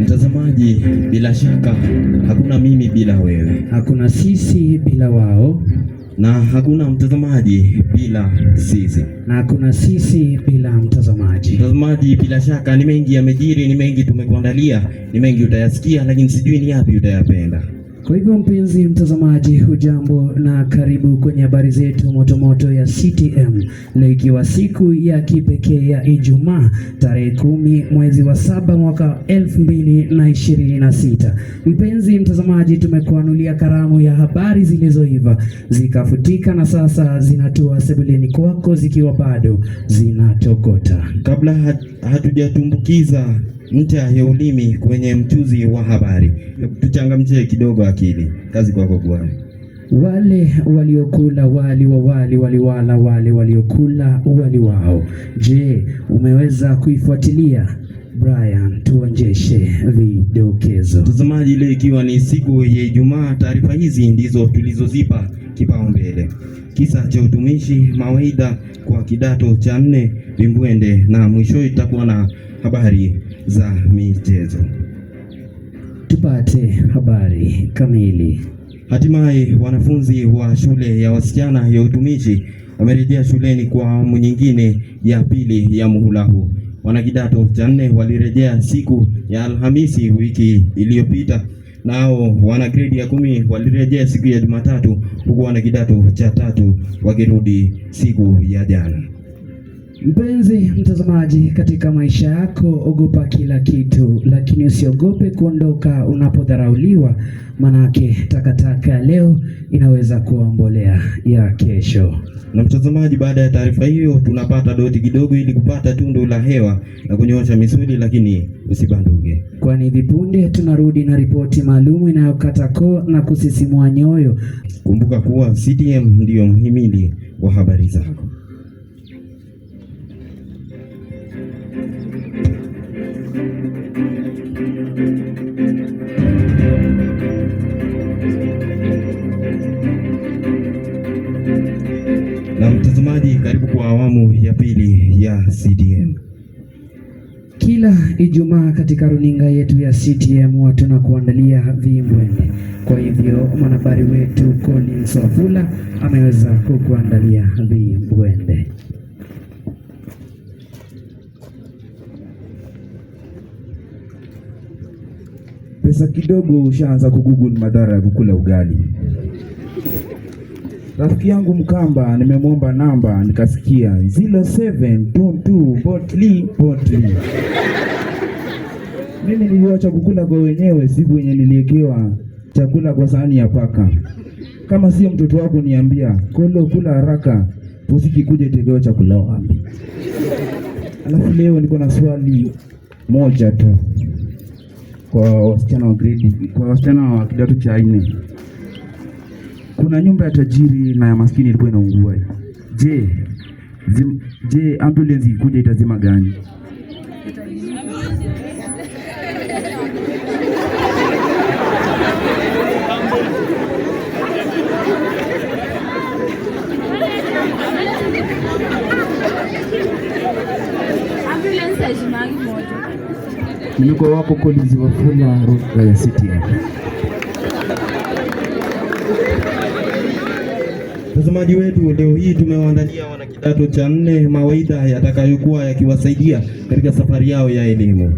Mtazamaji, bila shaka hakuna mimi bila wewe, hakuna sisi bila wao, na hakuna mtazamaji bila sisi, na hakuna sisi bila mtazamaji. Mtazamaji, bila shaka ni mengi yamejiri, ni mengi tumekuandalia, ni mengi utayasikia, lakini sijui ni yapi utayapenda. Kwa hivyo mpenzi mtazamaji, hujambo na karibu kwenye habari zetu motomoto ya CTM. Leo ikiwa siku ya kipekee ya Ijumaa tarehe 10 mwezi wa 7 mwaka 2026. Mpenzi mtazamaji, tumekuanulia karamu ya habari zilizoiva zikafutika na sasa zinatua sebuleni kwako zikiwa bado zinatokota. Kabla hatujatumbukiza ncha ya ulimi kwenye mchuzi wa habari, tuchangamshe kidogo akili. Kazi kwako bwana. Wale waliokula wali wa wali waliwala wale waliokula wali wao. Je, umeweza kuifuatilia? Brian, tuonjeshe vidokezo. Mtazamaji, leo ikiwa ni siku ya Ijumaa, taarifa hizi ndizo tulizozipa kipaumbele. Kisa cha utumishi, mawaidha kwa kidato cha 4 vimbwende, na mwisho itakuwa na habari za michezo. Tupate habari kamili. Hatimaye wanafunzi wa shule ya wasichana ya utumishi wamerejea shuleni kwa awamu nyingine ya pili ya muhula huu. Wana kidato cha 4 walirejea siku ya Alhamisi wiki iliyopita, nao wana gredi ya 10 walirejea siku ya Jumatatu, huku wana kidato cha 3 wakirudi siku ya jana. Mpenzi mtazamaji, katika maisha yako ogopa kila kitu, lakini usiogope kuondoka unapodharauliwa, manake takataka leo inaweza kuwa mbolea ya kesho. Na mtazamaji, baada ya taarifa hiyo tunapata doti kidogo ili kupata tundu la hewa na kunyoosha misuli, lakini usibanduke, kwani hivi punde tunarudi na ripoti maalum inayokata koo na kusisimua nyoyo. Kumbuka kuwa CTM ndiyo mhimili wa habari zako. Na mtazamaji, karibu kwa awamu ya pili ya CTM. Kila Ijumaa katika runinga yetu ya CTM tunakuandalia vimbwende. Kwa hivyo mwanahabari wetu Collins Wafula ameweza kukuandalia vimbwende. Pesa kidogo ushaanza kugoogle madhara ya kukula ugali. Rafiki yangu Mkamba nimemwomba namba nikasikia 0722 botli. Mimi niliacha kukula kwa wenyewe siku yenye niliekewa chakula kwa sahani ya paka. Kama sio mtoto wako niambia, kolo kula haraka usikikuje tegewa chakula wapi. Alafu leo niko na swali moja tu kwa wasichana wa grade, kwa wasichana wa kidato cha 4. Kuna nyumba ya tajiri na ya maskini ilikuwa inaungua. Je, ambulance ikikuja itazima gani? Ambulance haizimagi moto. Nimekuwa wako Collins Wafula, runinga ya CTM. Mtazamaji wetu, leo hii tumewaandalia wana kidato cha 4 mawaidha yatakayokuwa yakiwasaidia katika safari yao ya elimu.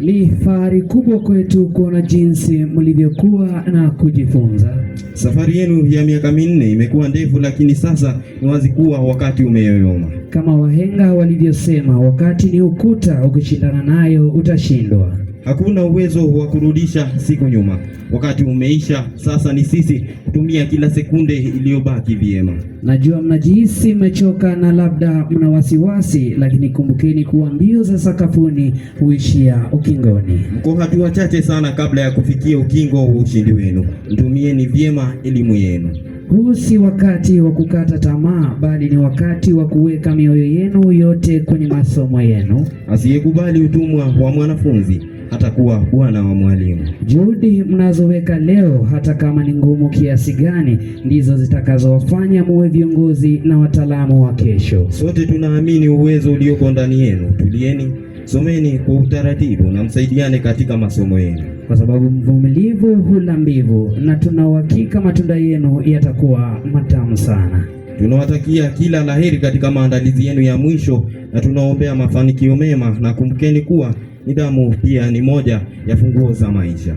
Ni fahari kubwa kwetu kuona jinsi mlivyokuwa na kujifunza. Safari yenu ya miaka 4 imekuwa ndefu, lakini sasa ni wazi kuwa wakati umeyoyoma. Kama wahenga walivyosema, wakati ni ukuta, ukishindana nayo utashindwa. Hakuna uwezo wa kurudisha siku nyuma. Wakati umeisha, sasa ni sisi kutumia kila sekunde iliyobaki vyema. Najua mnajihisi mmechoka na labda mna wasiwasi, lakini kumbukeni kuwa mbio za sakafuni huishia ukingoni. Mko hatua chache sana kabla ya kufikia ukingo wa ushindi wenu. Mtumieni vyema elimu yenu. Huu si wakati wa kukata tamaa, bali ni wakati wa kuweka mioyo yenu yote kwenye masomo yenu. Asiyekubali utumwa wa mwanafunzi hatakuwa bwana wa mwalimu. Juhudi mnazoweka leo, hata kama ni ngumu kiasi gani, ndizo zitakazowafanya muwe viongozi na wataalamu wa kesho. Sote tunaamini uwezo ulioko ndani yenu. Tulieni, someni kwa utaratibu na msaidiane katika masomo yenu, kwa sababu mvumilivu hula mbivu, na tuna uhakika matunda yenu yatakuwa matamu sana. Tunawatakia kila laheri katika maandalizi yenu ya mwisho na tunaombea mafanikio mema, na kumbukeni kuwa nidhamu pia ni moja ya funguo za maisha.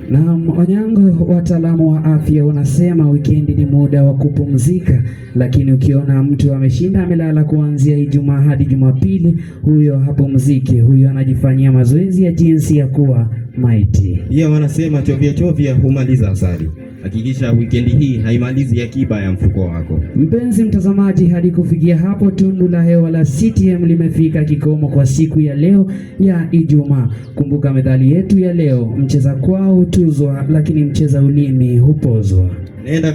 Na Onyango, wataalamu wa afya wanasema wikendi ni muda wa kupumzika, lakini ukiona mtu ameshinda amelala kuanzia Ijumaa hadi Jumapili, huyo hapumziki, huyo anajifanyia mazoezi ya jinsi ya kuwa maiti. Pia wanasema chovya humaliza asali. Hakikisha wikendi hii haimalizi akiba ya mfuko wako. Mpenzi mtazamaji, hadi kufikia hapo tundu la hewa la CTM limefika kikomo kwa siku ya leo ya Ijumaa. Kumbuka methali yetu ya leo, mcheza kwao hutuzwa, lakini mcheza ulimi hupozwa. Nenda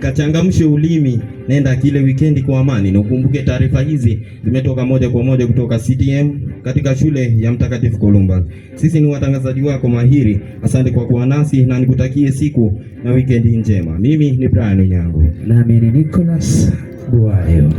kachangamshe ulimi, nenda kile wikendi kwa amani, na ukumbuke taarifa hizi zimetoka moja kwa moja kutoka CTM katika shule ya Mtakatifu Columba. Sisi ni watangazaji wako mahiri. Asante kwa kuwa nasi na nikutakie siku na wikendi njema. Mimi ni Brian Onyango. Nami ni Nicholas Buayo.